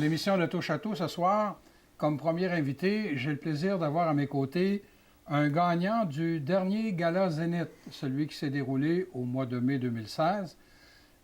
l'émission de Touche-à-Tout ce soir, comme premier invité, j'ai le plaisir d'avoir à mes côtés un gagnant du dernier Gala Zénith, celui qui s'est déroulé au mois de mai 2016.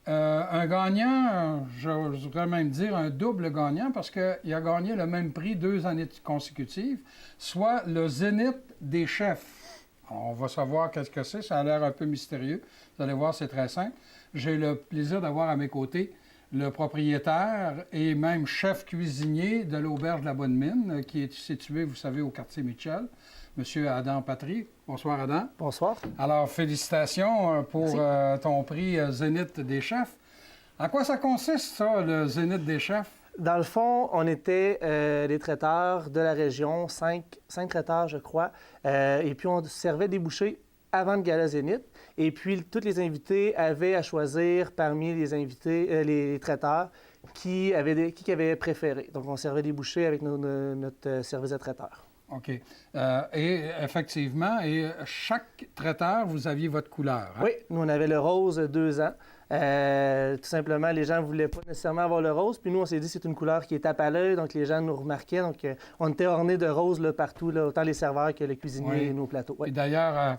Un gagnant, je voudrais même dire un double gagnant, parce qu'il a gagné le même prix 2 années consécutives, soit le Zénith des chefs. On va savoir qu'est-ce que c'est, ça a l'air un peu mystérieux. Vous allez voir, c'est très simple. J'ai le plaisir d'avoir à mes côtés le propriétaire et même chef cuisinier de l'Auberge de la Bonne Mine, qui est situé, vous savez, au quartier Mitchell, M. Adam Patry. Bonsoir, Adam. Bonsoir. Alors, félicitations pour ton prix Zénith des chefs. En quoi ça consiste, ça, le Zénith des chefs? Dans le fond, on était des traiteurs de la région, 5 traiteurs, je crois, et puis on servait des bouchées avant le Gala Zénith. Et puis, tous les invités avaient à choisir parmi les invités, les traiteurs, qui avaient préféré. Donc, on servait des bouchées avec notre service de traiteur. OK. Et effectivement, et chaque traiteur, vous aviez votre couleur. Hein? Oui, nous, on avait le rose 2 ans. Tout simplement, les gens ne voulaient pas nécessairement avoir le rose. Puis nous, on s'est dit que c'est une couleur qui est tape à l'œil, donc les gens nous remarquaient. Donc, on était ornés de rose là, partout, là, autant les serveurs que les cuisiniers et nos plateaux. Oui. Et d'ailleurs,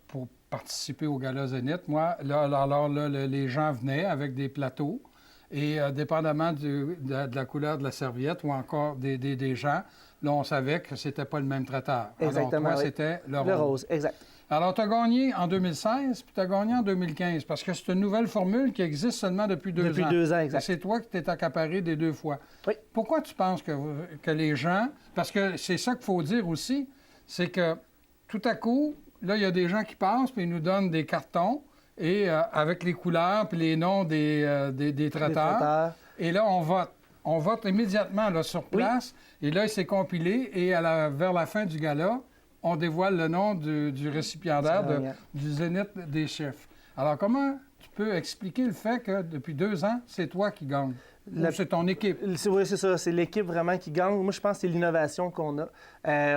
pour participer au Gala Zénith, moi, alors là, les gens venaient avec des plateaux et dépendamment de la couleur de la serviette ou encore des gens, là, on savait que c'était pas le même traiteur. Exactement. Alors, toi, c'était le rose. Le rose, exact. Alors, tu as gagné en 2016, puis tu as gagné en 2015, parce que c'est une nouvelle formule qui existe seulement depuis 2 ans. Depuis 2 ans, exact. C'est toi qui t'es accaparé des 2 fois. Oui. Pourquoi tu penses que les gens... Parce que c'est ça qu'il faut dire aussi, c'est que tout à coup, là, il y a des gens qui passent, puis ils nous donnent des cartons, et avec les couleurs, puis les noms des traiteurs. Et là, on vote. On vote immédiatement là, sur place, et là, il s'est compilé, et vers la fin du gala, on dévoile le nom du récipiendaire du Zénith des chefs. Alors, comment tu peux expliquer le fait que depuis 2 ans, c'est toi qui gagne? Ou c'est ton équipe? Oui, c'est ça. C'est l'équipe vraiment qui gagne. Moi, je pense que c'est l'innovation qu'on a.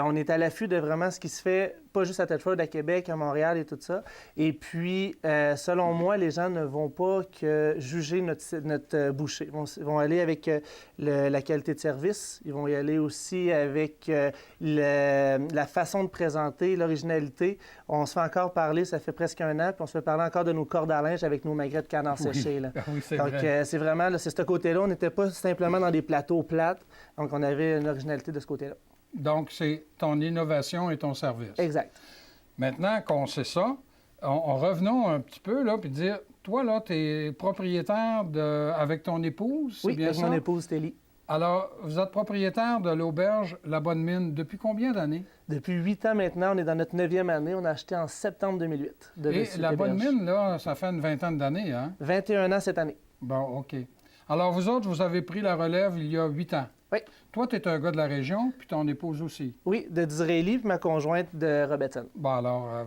On est à l'affût de vraiment ce qui se fait, pas juste à Thetford, à Québec, à Montréal et tout ça. Et puis, selon moi, les gens ne vont pas que juger notre bouchée. Ils vont aller avec la qualité de service. Ils vont y aller aussi avec la façon de présenter, l'originalité. On se fait encore parler, ça fait presque 1 an, puis on se fait parler encore de nos cordes à linge avec nos magrets de canard séché. Là. Oui, c'est donc, vrai. c'est vraiment, là, c'est ce côté-là. On n'était pas simplement dans des plateaux plates. Donc, on avait une originalité de ce côté-là. Donc, c'est ton innovation et ton service. Exact. Maintenant qu'on sait ça, revenons un petit peu, là, puis dire, toi, là, tu es propriétaire avec ton épouse, c'est bien avec ça? mon épouse, Télie. Alors, vous êtes propriétaire de l'Auberge La Bonne Mine depuis combien d'années? Depuis 8 ans maintenant, on est dans notre 9e année. On a acheté en septembre 2008. Et La Bonne Mine, là, ça fait une vingtaine d'années, hein? 21 ans cette année. Bon, OK. Alors, vous autres, vous avez pris la relève il y a 8 ans. Oui. Toi, tu es un gars de la région, puis ton épouse aussi. Oui, de Disraeli, puis ma conjointe de Robertson. Bon, alors,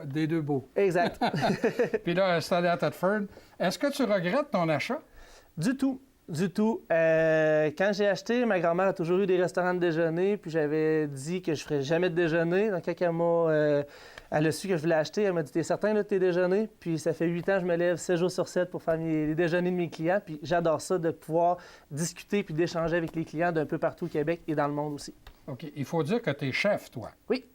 des 2 beaux. Exact. Puis là, installé à Thetford. Est-ce que tu regrettes ton achat? Du tout. Du tout. Quand j'ai acheté, ma grand-mère a toujours eu des restaurants de déjeuner, puis j'avais dit que je ne ferais jamais de déjeuner. Donc, quand elle a su que je voulais acheter, elle m'a dit « T'es certain là, de tes déjeuners? » Puis ça fait 8 ans que je me lève 7 jours sur 7 pour faire les déjeuners de mes clients. Puis j'adore ça, de pouvoir discuter puis d'échanger avec les clients d'un peu partout au Québec et dans le monde aussi. OK. Il faut dire que tu es chef, toi. Oui.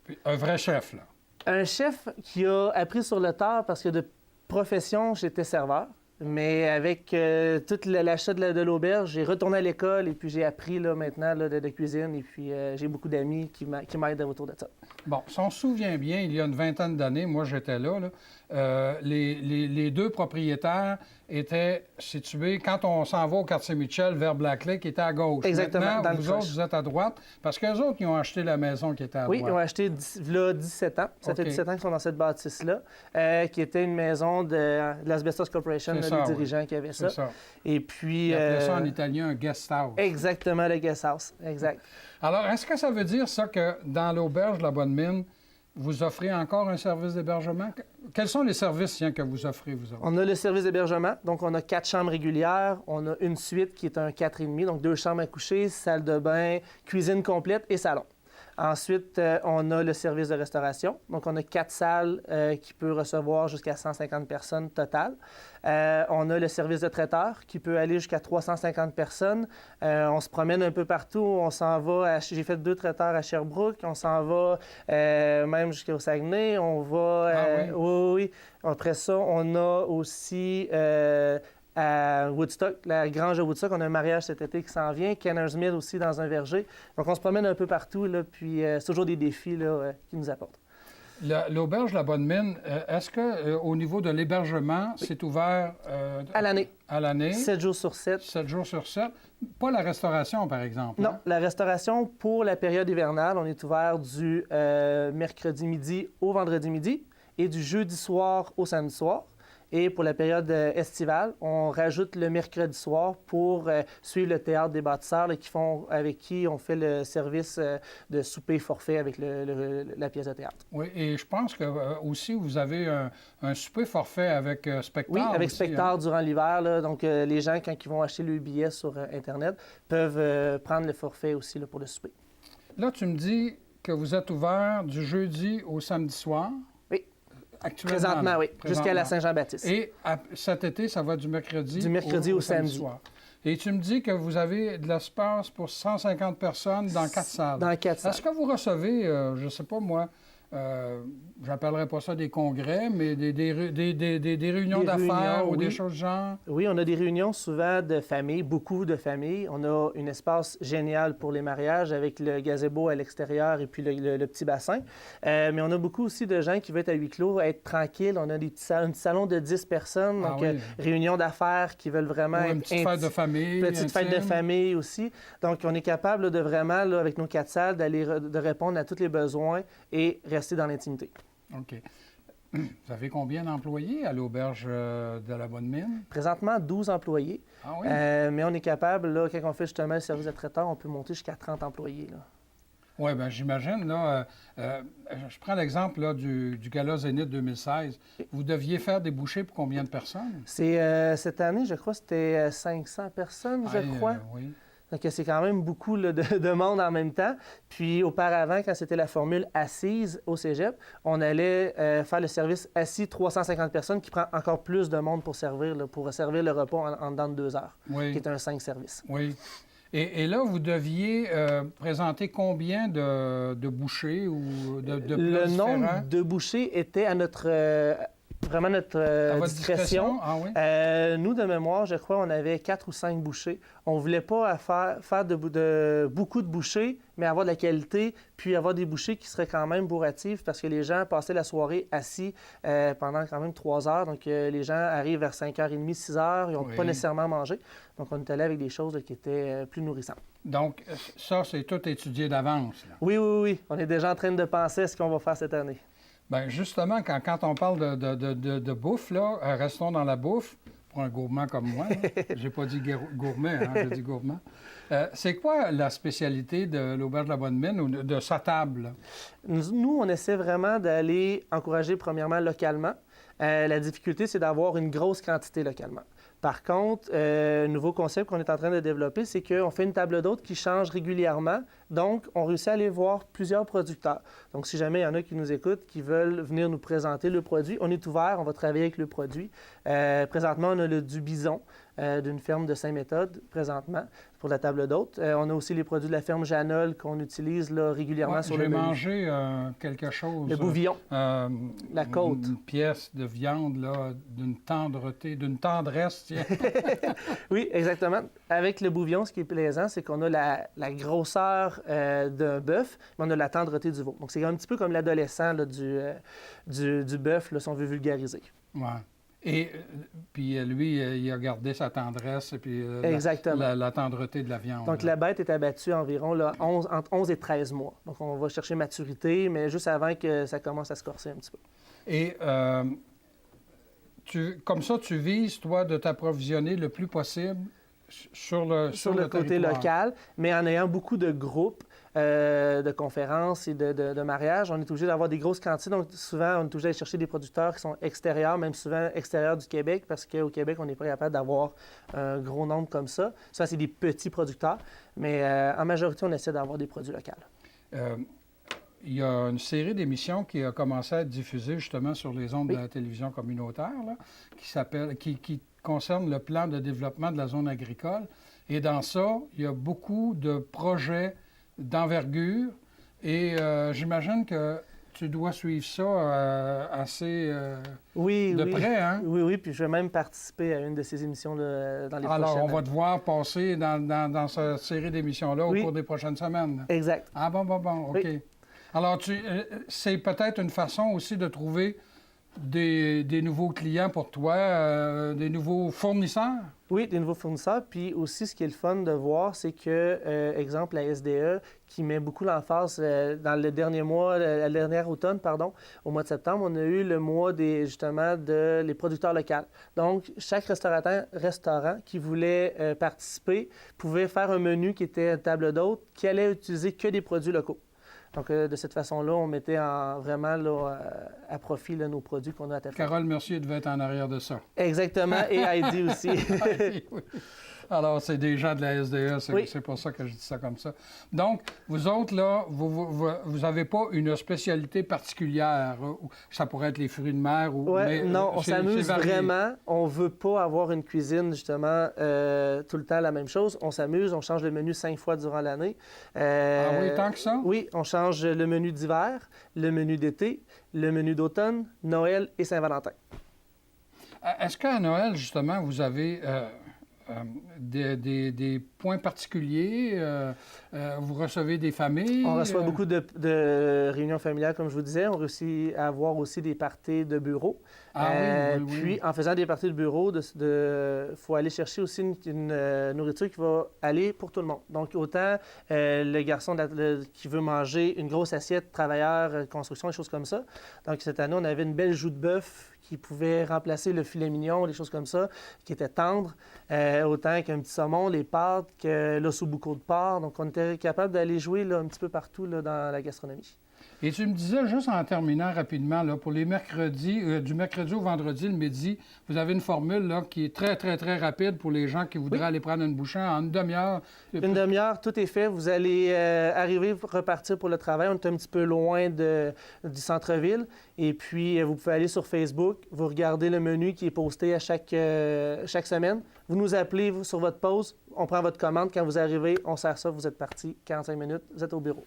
Puis un vrai chef, là. Un chef qui a appris sur le tard parce que de profession, j'étais serveur. Mais avec tout l'achat de l'auberge, j'ai retourné à l'école et puis j'ai appris là, maintenant là, de cuisine. Et puis j'ai beaucoup d'amis qui m'aident autour de ça. Bon, si on se souvient bien, il y a une vingtaine d'années, moi j'étais là, les 2 propriétaires étaient situés, quand on s'en va au quartier Mitchell vers Black Lake, qui était à gauche. Exactement. Maintenant, dans vous autres, vous êtes à droite, parce qu'eux autres, ils ont acheté la maison qui était à droite. Oui, ils ont acheté là 17 ans. Ça fait 17 ans qu'ils sont dans cette bâtisse-là, qui était une maison de l'Asbestos Corporation, les dirigeants qui avaient ça. C'est ça. Et puis... Ils appelaient ça en italien un guest house. Exactement, le guest house. Exact. Alors, est-ce que ça veut dire ça que dans l'Auberge de la Bonne Mine, vous offrez encore un service d'hébergement? Quels sont les services que vous offrez, vous autres? On a le service d'hébergement. Donc, on a 4 chambres régulières. On a une suite qui est un 4,5, donc 2 chambres à coucher, salle de bain, cuisine complète et salon. Ensuite, on a le service de restauration. Donc, on a 4 salles qui peuvent recevoir jusqu'à 150 personnes total. On a le service de traiteur qui peut aller jusqu'à 350 personnes. On se promène un peu partout. On s'en va j'ai fait 2 traiteurs à Sherbrooke. On s'en va même jusqu'au Saguenay. On va... oui? Oui. Après ça, on a aussi... à Woodstock, la grange de Woodstock, on a un mariage cet été qui s'en vient. Kenner's Mill aussi dans un verger. Donc, on se promène un peu partout, là, puis c'est toujours des défis là, qui nous apportent. L'auberge La Bonne Mine, est-ce que au niveau de l'hébergement, c'est ouvert À l'année. À l'année? 7 jours sur 7. 7 jours sur 7. Pas la restauration, par exemple. Non, hein? la restauration pour la période hivernale, on est ouvert du mercredi midi au vendredi midi et du jeudi soir au samedi soir. Et pour la période estivale, on rajoute le mercredi soir pour suivre le théâtre des bâtisseurs là, avec qui on fait le service de souper forfait avec la pièce de théâtre. Oui, et je pense que aussi vous avez un souper forfait avec Spectar. Oui, avec aussi, Spectar hein? durant l'hiver. Là, donc, les gens, quand ils vont acheter le billet sur Internet, peuvent prendre le forfait aussi là, pour le souper. Là, tu me dis que vous êtes ouvert du jeudi au samedi soir. Oui. Actuellement. Présentement, oui. Jusqu'à la Présentement. Saint-Jean-Baptiste. Et cet été, ça va du mercredi, au samedi soir. Et tu me dis que vous avez de l'espace pour 150 personnes dans 4 salles. Dans 4 salles. Est-ce que vous recevez, je ne sais pas moi, j'appellerais pas ça des congrès, mais des réunions d'affaires ou oui. des choses du genre? Oui, on a des réunions souvent de familles, beaucoup de familles. On a un espace génial pour les mariages avec le gazebo à l'extérieur et puis le petit bassin. Mais on a beaucoup aussi de gens qui veulent être à huis clos, être tranquilles. On a un petit salon de 10 personnes, donc réunions d'affaires qui veulent vraiment Ou être... une petite fête de famille. Petite fête de famille aussi. Donc, on est capable là, de vraiment, là, avec nos 4 salles, de répondre à tous les besoins et rester dans l'intimité. OK. Vous avez combien d'employés à l'auberge de la Bonne Mine? Présentement, 12 employés. Ah oui? Mais on est capable, là, quand on fait justement le service de traiteur, on peut monter jusqu'à 30 employés. Oui, bien, j'imagine, là, je prends l'exemple là, du Gala Zénith 2016. Vous deviez faire des bouchées pour combien de personnes? Cette année, je crois, c'était 500 personnes, je crois. Oui. Donc, c'est quand même beaucoup là, de monde en même temps. Puis, auparavant, quand c'était la formule assise au cégep, on allait faire le service assis 350 personnes qui prend encore plus de monde pour servir le repas en dedans de 2 heures, qui est un 5 services. Oui. Et là, vous deviez présenter combien de bouchées ou de plats Le différents? nombre de bouchées était à notre discrétion. Ah oui? Nous, de mémoire, je crois, on avait 4 ou 5 bouchées. On ne voulait pas faire beaucoup de bouchées, mais avoir de la qualité, puis avoir des bouchées qui seraient quand même bourratives parce que les gens passaient la soirée assis pendant quand même 3 heures. Donc, les gens arrivent vers 5h30, 6h, ils n'ont pas nécessairement mangé. Donc, on est allé avec des choses là, qui étaient plus nourrissantes. Donc, ça, c'est tout étudié d'avance, là. Oui. On est déjà en train de penser à ce qu'on va faire cette année. Bien, justement, quand on parle de bouffe, là, restons dans la bouffe, pour un gourmand comme moi. J'ai pas dit gourmet, hein, j'ai dit gourmand. C'est quoi la spécialité de l'Auberge de la Bonne Mine ou de sa table, là? Nous, on essaie vraiment d'aller encourager premièrement localement. La difficulté, c'est d'avoir une grosse quantité localement. Par contre, un nouveau concept qu'on est en train de développer, c'est qu'on fait une table d'hôte qui change régulièrement. Donc, on réussit à aller voir plusieurs producteurs. Donc, si jamais il y en a qui nous écoutent, qui veulent venir nous présenter le produit, on est ouvert, on va travailler avec le produit. Présentement, on a du bison d'une ferme de Saint-Méthode, présentement, pour la table d'hôte. On a aussi les produits de la ferme Janol qu'on utilise là, régulièrement sur le menu. J'ai mangé quelque chose. Le bouvillon, la côte. Une pièce de viande là, d'une tendreté, d'une tendresse, tiens. Oui, exactement. Avec le bouvillon, ce qui est plaisant, c'est qu'on a la grosseur d'un bœuf, mais on a la tendreté du veau. Donc, c'est un petit peu comme l'adolescent là, du bœuf, là, si on veut vulgariser. Oui. Et puis lui, il a gardé sa tendresse et puis exactement. La tendreté de la viande. Donc, la bête est abattue environ là, entre 11 et 13 mois. Donc, on va chercher maturité, mais juste avant que ça commence à se corser un petit peu. Et comme ça, tu vises, toi, de t'approvisionner le plus possible sur le côté local, mais en ayant beaucoup de groupes de conférences et de mariages, on est obligé d'avoir des grosses quantités. Donc, souvent, on est obligé d'aller chercher des producteurs qui sont extérieurs, même souvent extérieurs du Québec, parce qu'au Québec, on n'est pas capable d'avoir un gros nombre comme ça. Ça, c'est des petits producteurs, mais en majorité, on essaie d'avoir des produits locaux. il y a une série d'émissions qui a commencé à être diffusée justement sur les ondes Oui. de la télévision communautaire, là, qui concerne le plan de développement de la zone agricole. Et dans ça, il y a beaucoup de projets d'envergure. Et j'imagine que tu dois suivre ça assez Oui, de oui. près, hein? Oui, oui, puis je vais même participer à une de ces émissions là, dans les Alors, prochaines on va te voir passer dans cette série d'émissions-là au Oui. cours des prochaines semaines. Là. Exact. Ah bon, OK. Oui. Alors, c'est peut-être une façon aussi de trouver des nouveaux clients pour toi, des nouveaux fournisseurs? Oui, des nouveaux fournisseurs. Puis aussi, ce qui est le fun de voir, c'est que, exemple, la SDE, qui met beaucoup l'emphase dans le dernier mois, la dernière automne, pardon, au mois de septembre, on a eu le mois justement de les producteurs locaux. Donc, chaque restaurant qui voulait participer pouvait faire un menu qui était une table d'hôte, qui allait utiliser que des produits locaux. Donc, de cette façon-là, on mettait vraiment là, à profit là, nos produits qu'on a à Tête Forte. Carole Mercier devait être en arrière de ça. Exactement, et Heidi aussi. Oui. Alors, c'est des gens de la SDE, Oui. c'est pour ça que je dis ça comme ça. Donc, vous autres, là, vous n'avez pas une spécialité particulière. Ça pourrait être les fruits de mer ou... Ouais, non, on c'est s'amuse varié. vraiment. On veut pas avoir une cuisine, justement, tout le temps la même chose. On s'amuse, on change le menu 5 fois durant l'année. Ah oui, tant que ça? Oui, on change le menu d'hiver, le menu d'été, le menu d'automne, Noël et Saint-Valentin. Est-ce qu'à Noël, justement, vous avez des points particuliers? Vous recevez des familles? On reçoit beaucoup de réunions familiales, comme je vous disais. On réussit à avoir aussi des parties de bureau. Ah oui. Puis, en faisant des parties de bureau, faut aller chercher aussi une nourriture qui va aller pour tout le monde. Donc, autant le garçon qui veut manger une grosse assiette, travailleur, construction, des choses comme ça. Donc, cette année, on avait une belle joue de bœuf qui pouvait remplacer le filet mignon, des choses comme ça, qui étaient tendres, autant qu'un petit saumon, les pâtes, que l'ossobuco de porc. Donc, on était capable d'aller jouer là, un petit peu partout là, dans la gastronomie. Et tu me disais, juste en terminant rapidement, là, pour les mercredis, du mercredi au vendredi, le midi, vous avez une formule là, qui est très, très, très rapide pour les gens qui voudraient aller prendre une bouchée en une demi-heure. Une demi-heure, tout est fait. Vous allez arriver, repartir pour le travail. On est un petit peu loin du centre-ville. Et puis, vous pouvez aller sur Facebook, vous regardez le menu qui est posté à chaque semaine. Vous nous appelez sur votre pause, on prend votre commande. Quand vous arrivez, on sert ça, vous êtes parti. 45 minutes, vous êtes au bureau.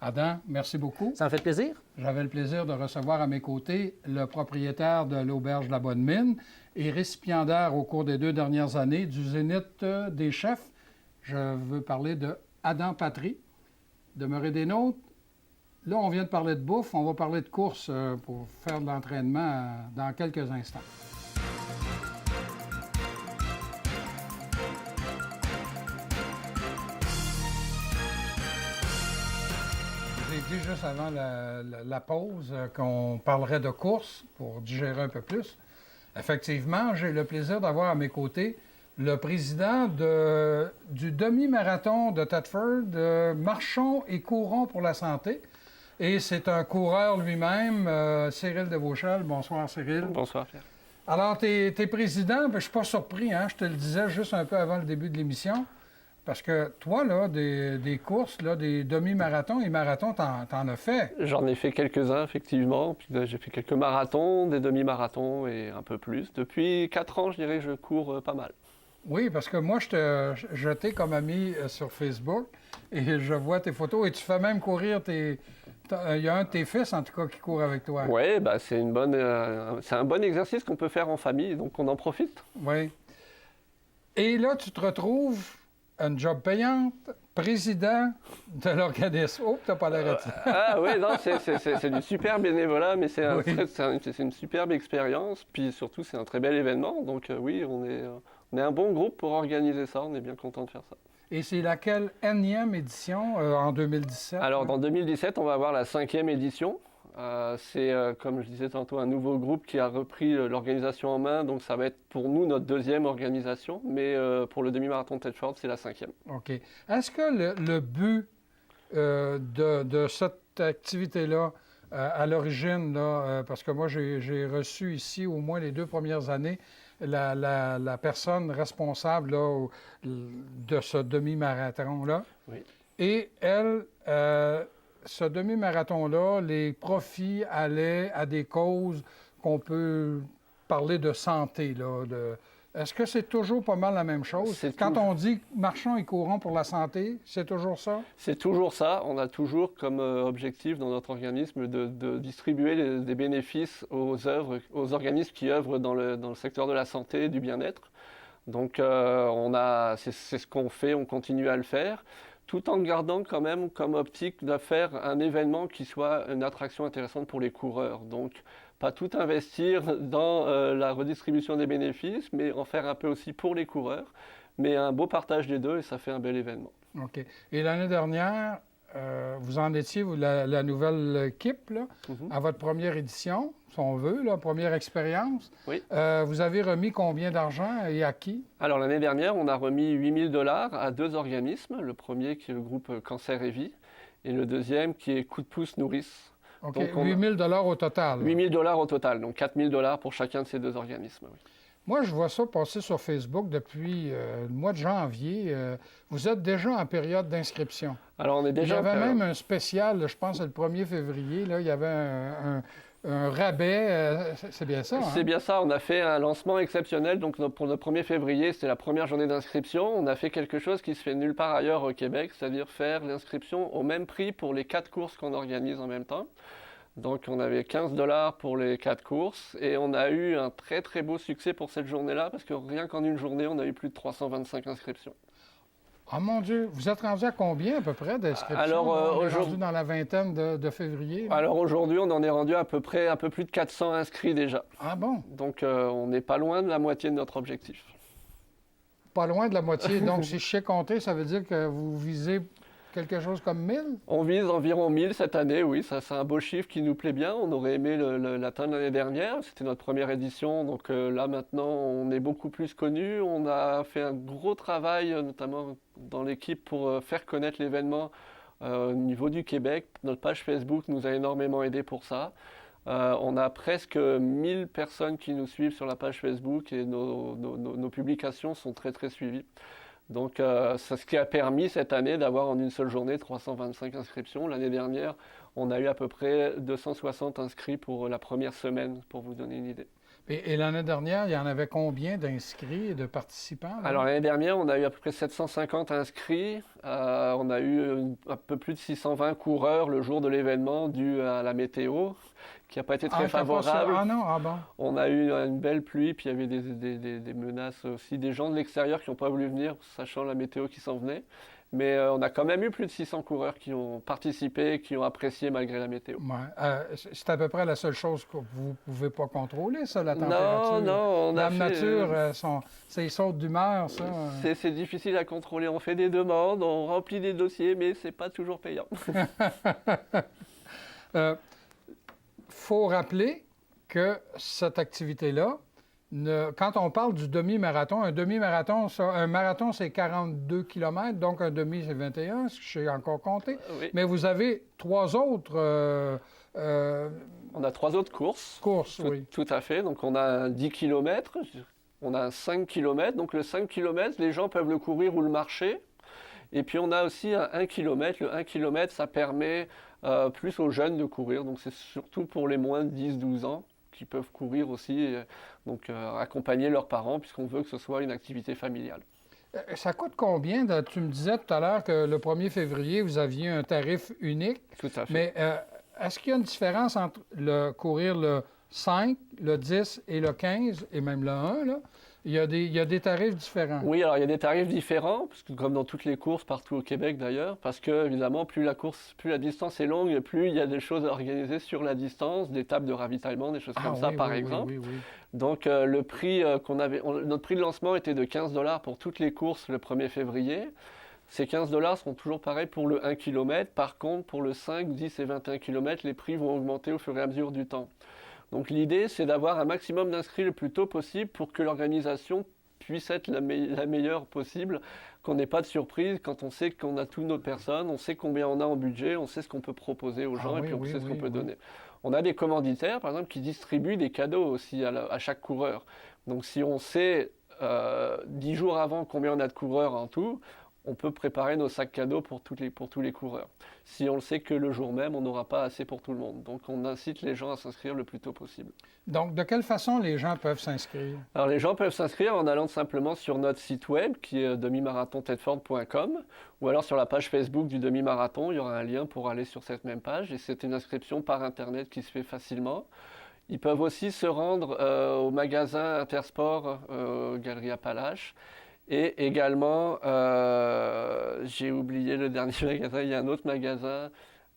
Adam, merci beaucoup. Ça me fait plaisir. J'avais le plaisir de recevoir à mes côtés le propriétaire de l'Auberge de la Bonne Mine et récipiendaire au cours des 2 dernières années du Zénith des chefs. Je veux parler de Adam Patry. Demeurez des nôtres. Là, on vient de parler de bouffe. On va parler de course pour faire de l'entraînement dans quelques instants. J'ai dit juste avant la pause qu'on parlerait de course pour digérer un peu plus. Effectivement, j'ai le plaisir d'avoir à mes côtés le président du demi-marathon de Thetford, Marchons et courons pour la santé. Et c'est un coureur lui-même, Cyril Devauchel. Bonsoir, Cyril. Bonsoir, Pierre. Alors, tu es président, je ne suis pas surpris, hein, je te le disais juste un peu avant le début de l'émission. Parce que toi, là, des courses, là, des demi-marathons et marathons, t'en as fait. J'en ai fait quelques-uns, effectivement. Puis là, j'ai fait quelques marathons, des demi-marathons et un peu plus. Depuis 4 ans, je dirais que je cours pas mal. Oui, parce que moi, je t'ai comme ami sur Facebook et je vois tes photos et tu fais même courir il y a un de tes fils, en tout cas, qui court avec toi. Oui, bah, c'est un bon exercice qu'on peut faire en famille, donc on en profite. Oui. Et là, tu te retrouves un job payante, président de l'organisme. Oh, t'as pas l'air de ça. Ah oui, non, c'est du super bénévolat, mais c'est Oui. une superbe expérience. Puis surtout, c'est un très bel événement. Donc oui, on est un bon groupe pour organiser ça. On est bien content de faire ça. Et c'est laquelle énième édition en 2017? Alors, dans 2017, on va avoir la 5e édition. C'est, comme je disais tantôt, un nouveau groupe qui a repris l'organisation en main. Donc, ça va être pour nous notre 2e organisation. Mais pour le demi-marathon de Thetford, c'est la 5e. OK. Est-ce que le but de cette activité-là, à l'origine, là, parce que moi, j'ai reçu ici, au moins les 2 premières années, la personne responsable là, de ce demi-marathon-là. Oui. Et elle ce demi-marathon-là, les profits allaient à des causes qu'on peut parler de santé, là, Est-ce que c'est toujours pas mal la même chose? Quand on dit marchons et courons pour la santé, c'est toujours ça? C'est toujours ça. On a toujours comme objectif dans notre organisme de distribuer des bénéfices aux organismes qui œuvrent dans le secteur de la santé et du bien-être. Donc c'est ce qu'on fait, on continue à le faire, tout en gardant quand même comme optique de faire un événement qui soit une attraction intéressante pour les coureurs. Donc pas tout investir dans la redistribution des bénéfices, mais en faire un peu aussi pour les coureurs, mais un beau partage des deux et ça fait un bel événement. OK. Et l'année dernière, vous en étiez, la nouvelle équipe, là, à votre première édition, si on veut, la première expérience. Oui. Vous avez remis combien d'argent et à qui? Alors l'année dernière, on a remis 8 000 $ à 2 organismes. Le premier qui est le groupe Cancer et Vie et le deuxième qui est Coup de pouce Nourrice. OK, 8 000 $ au total. 8 000 $ au total, donc 4 000 $ pour chacun de ces 2 organismes. Oui. Moi, je vois ça passer sur Facebook depuis le mois de janvier. Vous êtes déjà en période d'inscription. Alors, on est déjà. Il y avait même un spécial, je pense, le 1er février. Là, il y avait un rabais. C'est bien ça, hein? C'est bien ça. On a fait un lancement exceptionnel. Donc, pour le 1er février, c'était la première journée d'inscription. On a fait quelque chose qui se fait nulle part ailleurs au Québec, c'est-à-dire faire l'inscription au même prix pour les 4 courses qu'on organise en même temps. Donc on avait 15 $ pour les 4 courses et on a eu un très très beau succès pour cette journée-là parce que rien qu'en une journée, on a eu plus de 325 inscriptions. Oh mon Dieu, vous êtes rendu à combien à peu près d'inscriptions? Alors on est rendu dans la vingtaine de février. Là. Alors aujourd'hui, on en est rendu à peu près un peu plus de 400 inscrits déjà. Ah bon? Donc on n'est pas loin de la moitié de notre objectif. Pas loin de la moitié. Donc si je sais compter, ça veut dire que vous visez quelque chose comme 1000? On vise environ 1000 cette année, oui, ça c'est un beau chiffre qui nous plaît bien. On aurait aimé l'atteindre l'année dernière, c'était notre première édition, donc là maintenant on est beaucoup plus connu. On a fait un gros travail, notamment dans l'équipe, pour faire connaître l'événement au niveau du Québec. Notre page Facebook nous a énormément aidé pour ça. On a presque 1000 personnes qui nous suivent sur la page Facebook et nos publications sont très très suivies. Donc c'est ce qui a permis cette année d'avoir en une seule journée 325 inscriptions. L'année dernière, on a eu à peu près 260 inscrits pour la première semaine, pour vous donner une idée. Et l'année dernière, il y en avait combien d'inscrits et de participants? Là? Alors l'année dernière, on a eu à peu près 750 inscrits. On a eu un peu plus de 620 coureurs le jour de l'événement dû à la météo, qui n'a pas été très favorable. Ah non, ah bon. On a eu une belle pluie, puis il y avait des menaces aussi, des gens de l'extérieur qui n'ont pas voulu venir, sachant la météo qui s'en venait. Mais on a quand même eu plus de 600 coureurs qui ont participé, qui ont apprécié malgré la météo. Ouais. C'est à peu près la seule chose que vous ne pouvez pas contrôler, ça, la température. Non, on a fait... nature, c'est sautes d'humeur, ça. C'est difficile à contrôler. On fait des demandes, on remplit des dossiers, mais ce n'est pas toujours payant. Faut rappeler que cette activité-là, quand on parle du demi-marathon, un marathon, c'est 42 km, donc un demi, c'est 21, je sais encore compter. Oui. Mais vous avez 3 autres... on a 3 autres courses. Oui. Tout à fait. Donc on a un 10 km, on a un 5 km. Donc le 5 km, les gens peuvent le courir ou le marcher. Et puis on a aussi un 1 km. Le 1 km, ça permet plus aux jeunes de courir. Donc c'est surtout pour les moins de 10-12 ans qui peuvent courir aussi, donc accompagner leurs parents, puisqu'on veut que ce soit une activité familiale. Ça coûte combien? Tu me disais tout à l'heure que le 1er février, vous aviez un tarif unique. Tout à fait. Mais est-ce qu'il y a une différence entre courir le 5, le 10 et le 15, et même le 1, là? Il y a des tarifs différents. Oui, alors il y a des tarifs différents, parce que comme dans toutes les courses, partout au Québec d'ailleurs, parce que évidemment, plus la distance est longue, plus il y a des choses à organiser sur la distance, des tables de ravitaillement, des choses comme ça, par exemple. Oui. Donc le prix notre prix de lancement était de 15 $ pour toutes les courses le 1er février. Ces 15 $ seront toujours pareils pour le 1 km. Par contre, pour le 5, 10 et 21 km, les prix vont augmenter au fur et à mesure du temps. Donc l'idée, c'est d'avoir un maximum d'inscrits le plus tôt possible pour que l'organisation puisse être la meilleure possible, qu'on n'ait pas de surprise quand on sait qu'on a toutes nos personnes, on sait combien on a en budget, on sait ce qu'on peut proposer aux gens et puis on sait ce qu'on peut donner. On a des commanditaires, par exemple, qui distribuent des cadeaux aussi à chaque coureur. Donc si on sait 10 jours avant combien on a de coureurs en tout, on peut préparer nos sacs cadeaux pour tous les coureurs. Si on le sait que le jour même, on n'aura pas assez pour tout le monde. Donc on incite les gens à s'inscrire le plus tôt possible. Donc, de quelle façon les gens peuvent s'inscrire? Alors les gens peuvent s'inscrire en allant simplement sur notre site web qui est demi-marathon-tedford.com ou alors sur la page Facebook du demi-marathon, il y aura un lien pour aller sur cette même page et c'est une inscription par internet qui se fait facilement. Ils peuvent aussi se rendre au magasin Intersport, Galerie Appalaches. Et également, j'ai oublié le dernier magasin, il y a un autre magasin,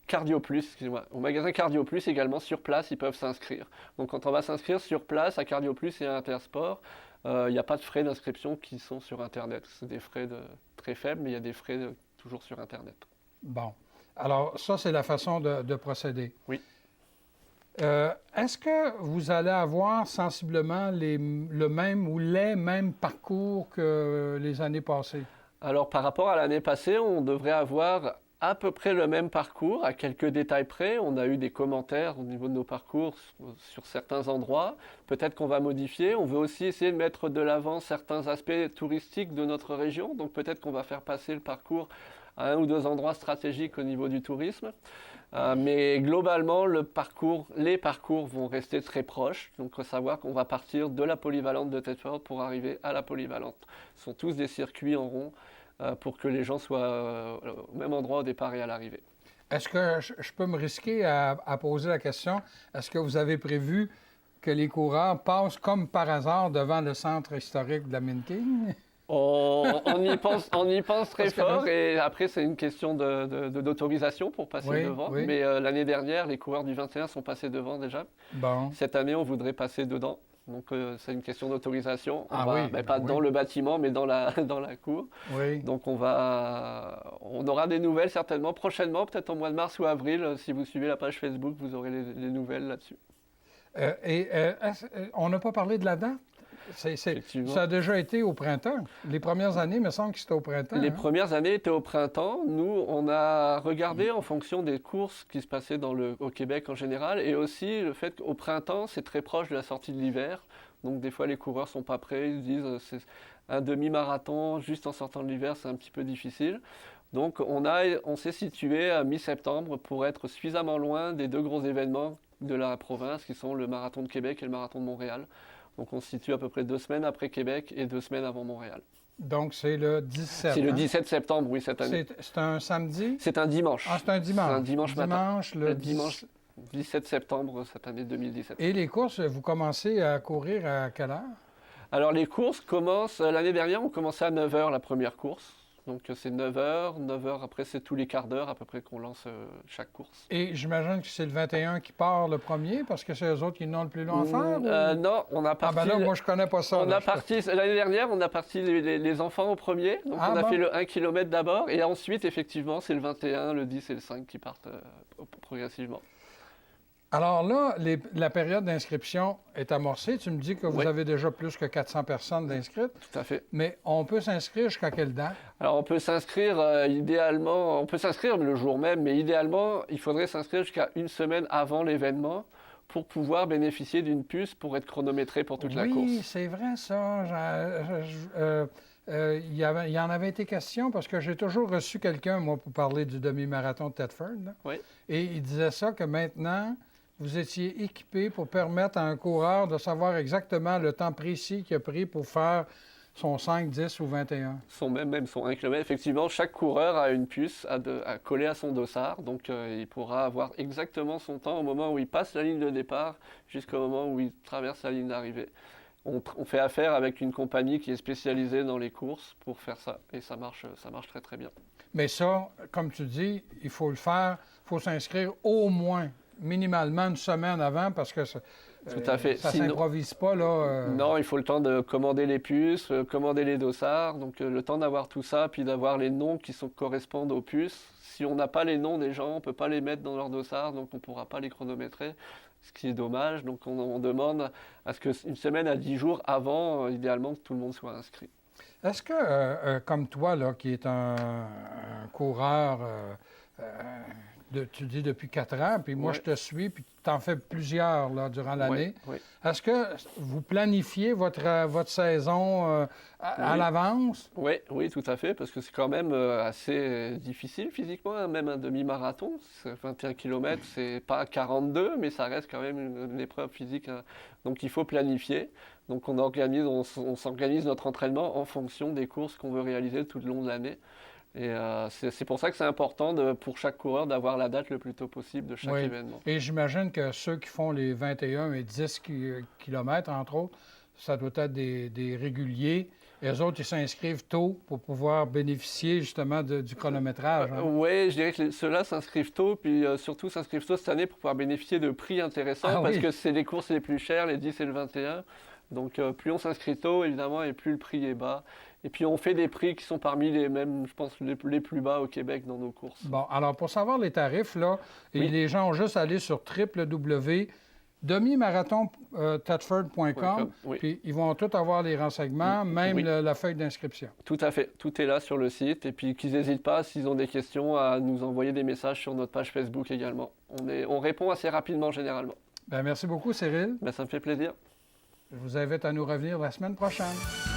Cardio Plus, excusez-moi. Au magasin Cardio Plus également, sur place, ils peuvent s'inscrire. Donc quand on va s'inscrire sur place à Cardio Plus et à Intersport, il n'y a pas de frais d'inscription qui sont sur Internet. C'est des frais très faibles, mais il y a des frais toujours sur Internet. Bon. Alors, ça, c'est la façon de procéder. Oui. Est-ce que vous allez avoir sensiblement le même ou les mêmes parcours que les années passées? Alors, par rapport à l'année passée, on devrait avoir à peu près le même parcours, à quelques détails près. On a eu des commentaires au niveau de nos parcours sur certains endroits. Peut-être qu'on va modifier. On veut aussi essayer de mettre de l'avant certains aspects touristiques de notre région. Donc, peut-être qu'on va faire passer le parcours à un ou deux endroits stratégiques au niveau du tourisme. Mais globalement, les parcours vont rester très proches. Donc, il faut savoir qu'on va partir de la polyvalente de Tedford pour arriver à la polyvalente. Ce sont tous des circuits en rond pour que les gens soient au même endroit au départ et à l'arrivée. Est-ce que je peux me risquer à poser la question, est-ce que vous avez prévu que les coureurs passent comme par hasard devant le centre historique de la Mine King? On y pense très fort et après c'est une question d'autorisation pour passer devant. Oui. Mais l'année dernière, les coureurs du 21 sont passés devant déjà. Bon. Cette année, on voudrait passer dedans. Donc c'est une question d'autorisation. Pas oui. dans le bâtiment, mais dans la cour. Oui. Donc on aura des nouvelles certainement prochainement, peut-être au mois de mars ou avril. Si vous suivez la page Facebook, vous aurez les nouvelles là-dessus. On n'a pas parlé de la date? Ça a déjà été au printemps. Les premières années, il me semble que c'était au printemps. Les premières années étaient au printemps. Nous, on a regardé en fonction des courses qui se passaient au Québec en général et aussi le fait qu'au printemps, c'est très proche de la sortie de l'hiver. Donc des fois, les coureurs ne sont pas prêts. Ils se disent c'est un demi-marathon juste en sortant de l'hiver, c'est un petit peu difficile. Donc on s'est situé à mi-septembre pour être suffisamment loin des deux gros événements de la province qui sont le marathon de Québec et le marathon de Montréal. Donc on se situe à peu près 2 semaines après Québec et 2 semaines avant Montréal. Donc c'est le 17. C'est le 17 septembre, oui, cette année. C'est un samedi? C'est un dimanche. Ah, c'est un dimanche. C'est un dimanche matin. Le dimanche 17 septembre cette année 2017. Et les courses, vous commencez à courir à quelle heure? Alors les courses commencent, l'année dernière on commençait à 9h la première course. Donc c'est 9h, 9h après c'est tous les quarts d'heure à peu près qu'on lance chaque course. Et j'imagine que c'est le 21 qui part le premier parce que c'est eux autres qui n'ont le plus long à faire? Non, on a parti... Ah ben là, moi je connais pas ça. L'année dernière, on a parti les enfants au premier. Donc on a fait le 1 km d'abord et ensuite effectivement c'est le 21, le 10 et le 5 qui partent progressivement. Alors là, la période d'inscription est amorcée. Tu me dis que vous avez déjà plus que 400 personnes d'inscrites. Tout à fait. Mais on peut s'inscrire jusqu'à quelle date? Alors on peut s'inscrire idéalement, on peut s'inscrire le jour même, mais idéalement, il faudrait s'inscrire jusqu'à une semaine avant l'événement pour pouvoir bénéficier d'une puce pour être chronométré pour toute la course. Oui, c'est vrai ça. Il y en avait été question parce que j'ai toujours reçu quelqu'un, moi, pour parler du demi-marathon de Tedford. Oui. Et il disait ça que maintenant, vous étiez équipé pour permettre à un coureur de savoir exactement le temps précis qu'il a pris pour faire son 5, 10 ou 21. Même son 1 km. Effectivement, chaque coureur a une puce à coller à son dossard. Donc, il pourra avoir exactement son temps au moment où il passe la ligne de départ jusqu'au moment où il traverse la ligne d'arrivée. On fait affaire avec une compagnie qui est spécialisée dans les courses pour faire ça. Et ça marche très, très bien. Mais ça, comme tu dis, il faut le faire. Il faut s'inscrire au moins, minimalement, une semaine avant parce que tout à fait. Ça ne s'improvise pas, là. Non, il faut le temps de commander les puces, commander les dossards. Donc, le temps d'avoir tout ça, puis d'avoir les noms qui correspondent aux puces. Si on n'a pas les noms des gens, on ne peut pas les mettre dans leur dossard, donc on ne pourra pas les chronométrer, ce qui est dommage. Donc, on demande à ce qu'une semaine à 10 jours avant, idéalement, que tout le monde soit inscrit. Est-ce que, comme toi, là, qui est un coureur tu dis depuis 4 ans, puis moi Ouais. je te suis, puis tu en fais plusieurs là, durant l'année. Oui, Est-ce que vous planifiez votre saison à Oui. l'avance? oui, tout à fait, parce que c'est quand même assez difficile physiquement, hein, même un demi-marathon. 21 km, c'est pas 42, mais ça reste quand même une épreuve physique, hein. Donc il faut planifier. Donc on s'organise notre entraînement en fonction des courses qu'on veut réaliser tout le long de l'année. Et c'est pour ça que c'est important pour chaque coureur d'avoir la date le plus tôt possible de chaque Oui. événement. Et j'imagine que ceux qui font les 21 et 10 km, entre autres, ça doit être des réguliers. Et eux autres, ils s'inscrivent tôt pour pouvoir bénéficier justement du chronométrage. Hein? Oui, je dirais que ceux-là s'inscrivent tôt, puis surtout s'inscrivent tôt cette année pour pouvoir bénéficier de prix intéressants, Ah parce oui. que c'est les courses les plus chères, les 10 et le 21. Donc plus on s'inscrit tôt, évidemment, et plus le prix est bas. Et puis on fait des prix qui sont parmi les mêmes, je pense, les plus bas au Québec dans nos courses. Bon, alors pour savoir les tarifs, là, et Oui. les gens ont juste à aller sur www.demi-marathon-thetford.com, Oui. puis ils vont tous avoir les renseignements, même Oui. la feuille d'inscription. Tout à fait, tout est là sur le site. Et puis qu'ils n'hésitent pas, s'ils ont des questions, à nous envoyer des messages sur notre page Facebook également. On répond assez rapidement généralement. Bien, merci beaucoup, Cyril. Ben, ça me fait plaisir. Je vous invite à nous revenir la semaine prochaine.